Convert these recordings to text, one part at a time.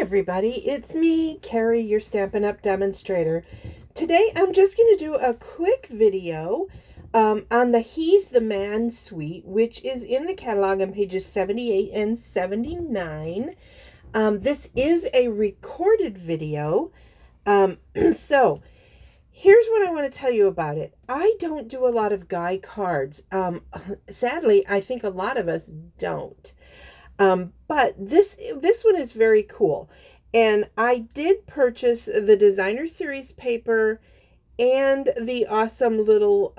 everybody, it's me, Carrie, your Stampin' Up! Demonstrator. Today I'm just going to do a quick video on the He's the Man suite, which is in the catalog on pages 78 and 79. This is a recorded video, so here's what I want to tell you about it. I don't do a lot of guy cards. Sadly, I think a lot of us don't. But this one is very cool. And I did purchase the Designer Series paper and the awesome little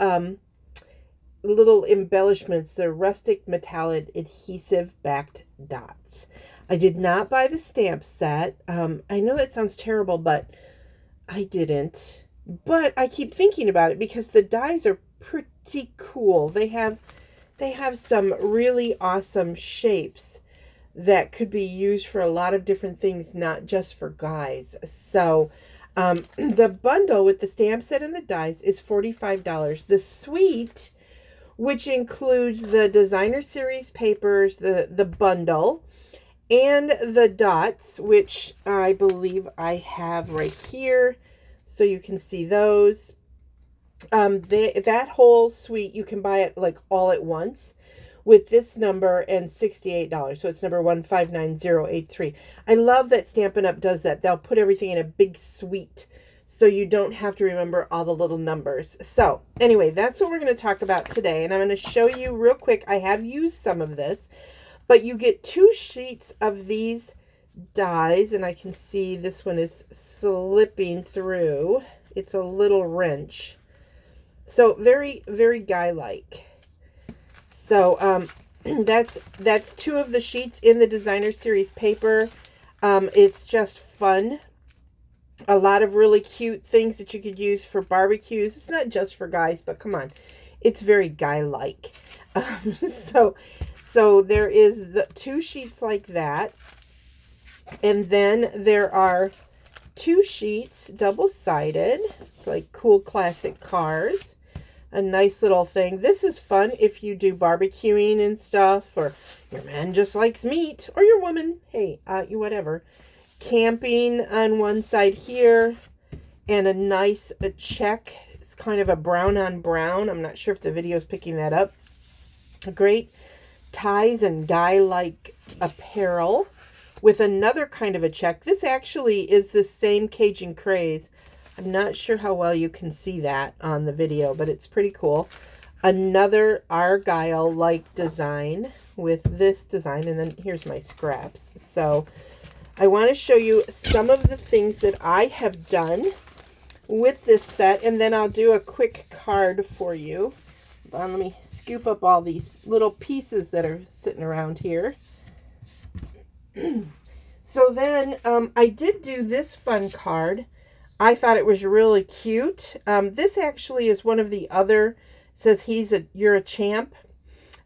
embellishments, the rustic metallic adhesive backed dots. I did not buy the stamp set. I know that sounds terrible, but I didn't. But I keep thinking about it because the dies are pretty cool. They have some really awesome shapes that could be used for a lot of different things, not just for guys. So the bundle with the stamp set and the dies is $45. The suite, which includes the Designer Series papers, the bundle, and the dots, which I believe I have right here, so you can see those. That whole suite, you can buy it like all at once with this number and $68. So it's number 159083. I love that Stampin' Up! Does that. They'll put everything in a big suite so you don't have to remember all the little numbers. So anyway, that's what we're going to talk about today. And I'm going to show you real quick. I have used some of this, but you get 2 sheets of these dies, and I can see this one is slipping through. It's a little wrench. So very, very guy-like. So that's 2 of the sheets in the Designer Series paper. It's just fun. A lot of really cute things that you could use for barbecues. It's not just for guys, but come on. It's very guy-like. So there is the 2 sheets like that. And then there are 2 sheets, double-sided. It's like cool classic cars. A nice little thing. This is fun if you do barbecuing and stuff, or your man just likes meat, or your woman, hey, you whatever. Camping on one side here, and a nice check. It's kind of a brown on brown. I'm not sure if the video is picking that up. Great ties and guy-like apparel with another kind of a check. This actually is the same Cajun Craze. I'm not sure how well you can see that on the video, but it's pretty cool. Another Argyle-like design with this design, and then here's my scraps. So I want to show you some of the things that I have done with this set, and then I'll do a quick card for you. Let me scoop up all these little pieces that are sitting around here. So then I did do this fun card. I thought it was really cute. This actually is one of the other, says you're a champ.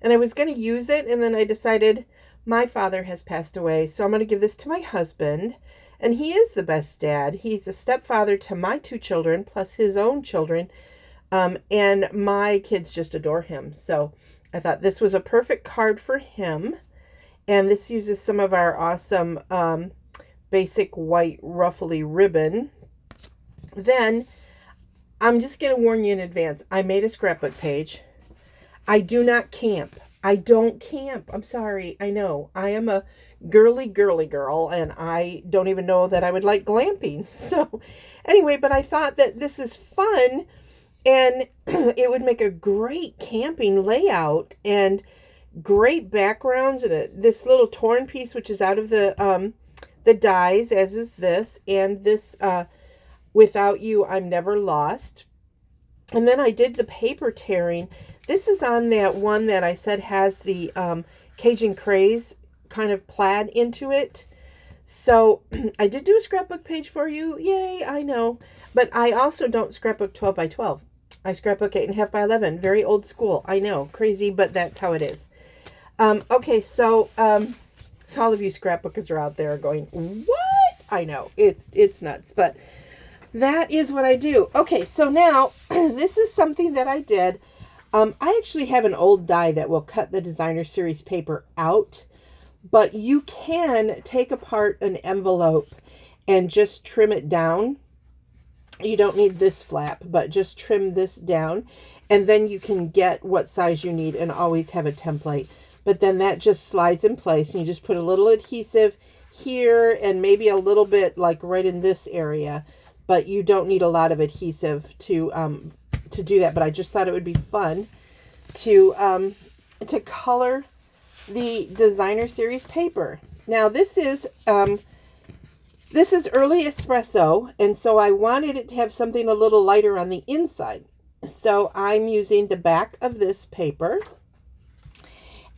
And I was going to use it, and then I decided my father has passed away, so I'm going to give this to my husband. And he is the best dad. He's a stepfather to my 2 children, plus his own children. And my kids just adore him. So I thought this was a perfect card for him. And this uses some of our awesome basic white ruffly ribbon. Then, I'm just going to warn you in advance. I made a scrapbook page. I do not camp. I don't camp. I'm sorry. I know. I am a girly girl, and I don't even know that I would like glamping. So, anyway, but I thought that this is fun, and it would make a great camping layout, and great backgrounds, and this little torn piece, which is out of the dies, as is this, and this, Without You, I'm Never Lost. And then I did the paper tearing. This is on that one that I said has the Cajun Craze kind of plaid into it. So I did do a scrapbook page for you. Yay, I know. But I also don't scrapbook 12 by 12. I scrapbook 8.5 by 11. Very old school. I know. Crazy, but that's how it is. Okay, so all of you scrapbookers are out there going, what? I know. It's nuts. But that is what I do. Okay, so now this is something that I did. I actually have an old die that will cut the Designer Series paper out, But you can take apart an envelope and just trim it down. You don't need this flap, but just trim this down, and then you can get what size you need and always have a template. But then that just slides in place, and you just put a little adhesive here and maybe a little bit like right in this area, but you don't need a lot of adhesive to do that. But I just thought it would be fun to color the designer series paper. Now this is early espresso, and so I wanted it to have something a little lighter on the inside. So I'm using the back of this paper,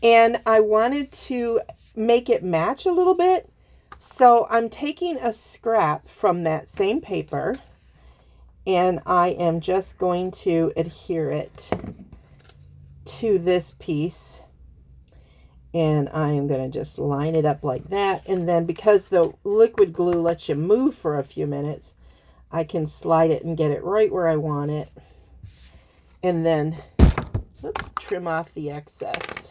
and I wanted to make it match a little bit. So I'm taking a scrap from that same paper, and I am just going to adhere it to this piece. And I am going to just line it up like that. And then because the liquid glue lets you move for a few minutes, I can slide it and get it right where I want it. And then let's trim off the excess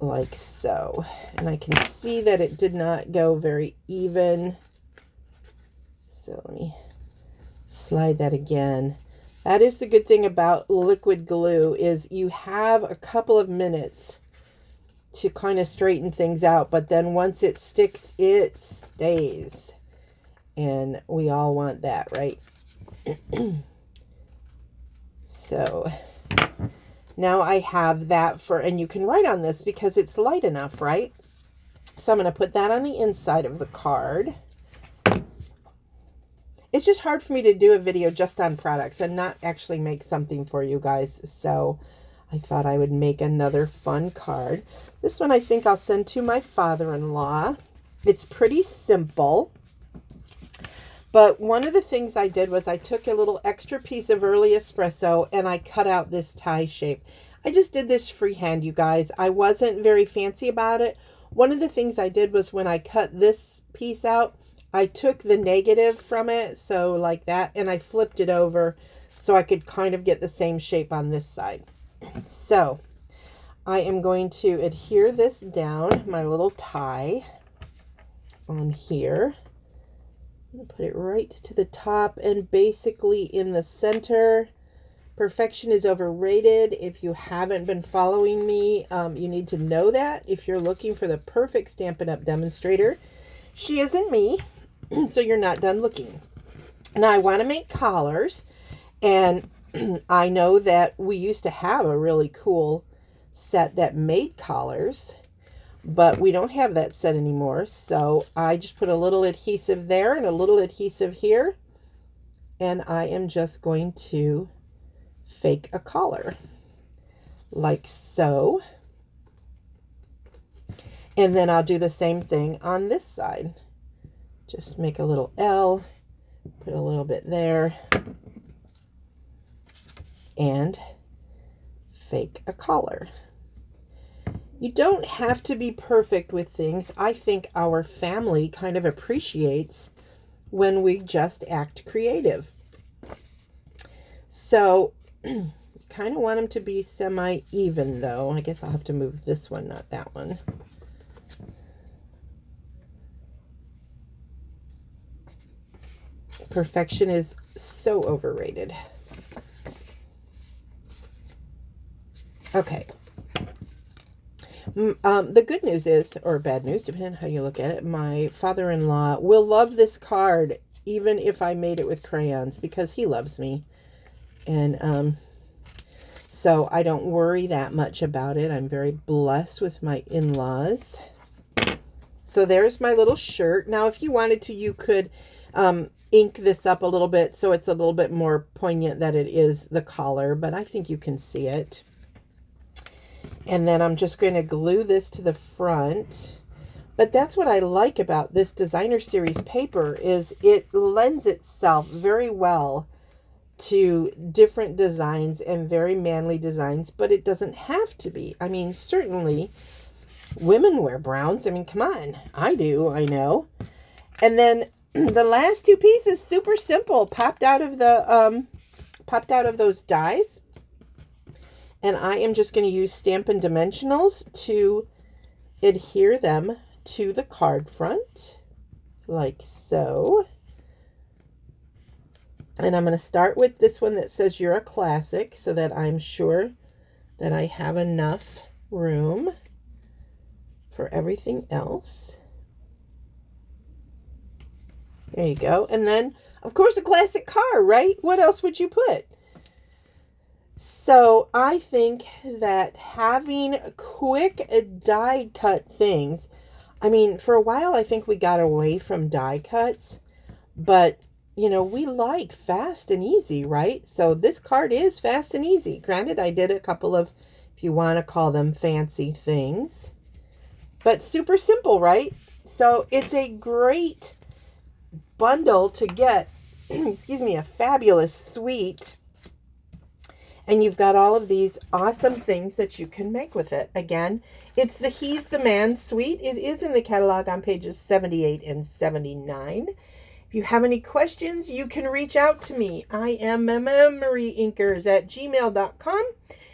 like so. And I can see that it did not go very even. So let me slide that again. That is the good thing about liquid glue, is you have a couple of minutes to kind of straighten things out, but then once it sticks, it stays. And we all want that, right? So now I have that and you can write on this because it's light enough, right? So I'm going to put that on the inside of the card. It's just hard for me to do a video just on products and not actually make something for you guys. So I thought I would make another fun card. This one I think I'll send to my father-in-law. It's pretty simple. But one of the things I did was I took a little extra piece of early espresso and I cut out this tie shape. I just did this freehand, you guys. I wasn't very fancy about it. One of the things I did was when I cut this piece out, I took the negative from it, so like that, and I flipped it over so I could kind of get the same shape on this side. So I am going to adhere this down, my little tie on here. I'm going to put it right to the top and basically in the center. Perfection is overrated. If you haven't been following me, you need to know that. If you're looking for the perfect Stampin' Up! Demonstrator, she isn't me, so you're not done looking. Now I want to make collars, and I know that we used to have a really cool set that made collars, but we don't have that set anymore. So I just put a little adhesive there and a little adhesive here, and I am just going to fake a collar like so. And then I'll do the same thing on this side. Just make a little L, put a little bit there, and fake a collar. You don't have to be perfect with things. I think our family kind of appreciates when we just act creative. So you kind of want them to be semi-even though. I guess I'll have to move this one, not that one. Perfection is so overrated. Okay. The good news is, or bad news, depending on how you look at it, my father-in-law will love this card, even if I made it with crayons, because he loves me. And so I don't worry that much about it. I'm very blessed with my in-laws. So there's my little shirt. Now, if you wanted to, you could ink this up a little bit so it's a little bit more poignant that it is the collar, but I think you can see it. And then I'm just going to glue this to the front. But that's what I like about this designer series paper, is it lends itself very well to different designs and very manly designs, but it doesn't have to be. I mean, certainly women wear browns. I mean, come on. I do, I know. And then the last two pieces, super simple, popped out of those dies. And I am just going to use Stampin' Dimensionals to adhere them to the card front, like so. And I'm going to start with this one that says you're a classic so that I'm sure that I have enough room for everything else. There you go. And then, of course, a classic car, right? What else would you put? So I think that having quick die cut things, I mean, for a while I think we got away from die cuts, but you know, we like fast and easy, right? So this card is fast and easy. Granted, I did a couple of, if you want to call them fancy things, but super simple, right? So it's a great bundle to get, excuse me, a fabulous suite. And you've got all of these awesome things that you can make with it. Again, it's the He's the Man suite. It is in the catalog on pages 78 and 79. If you have any questions, you can reach out to me. I am memoryinkers@gmail.com.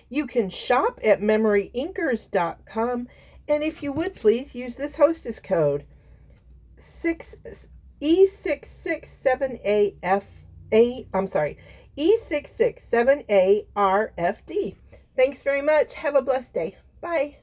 You can shop at memoryinkers.com. And if you would please use this hostess code E667AFA. I'm sorry, E667ARFD. Thanks very much. Have a blessed day. Bye.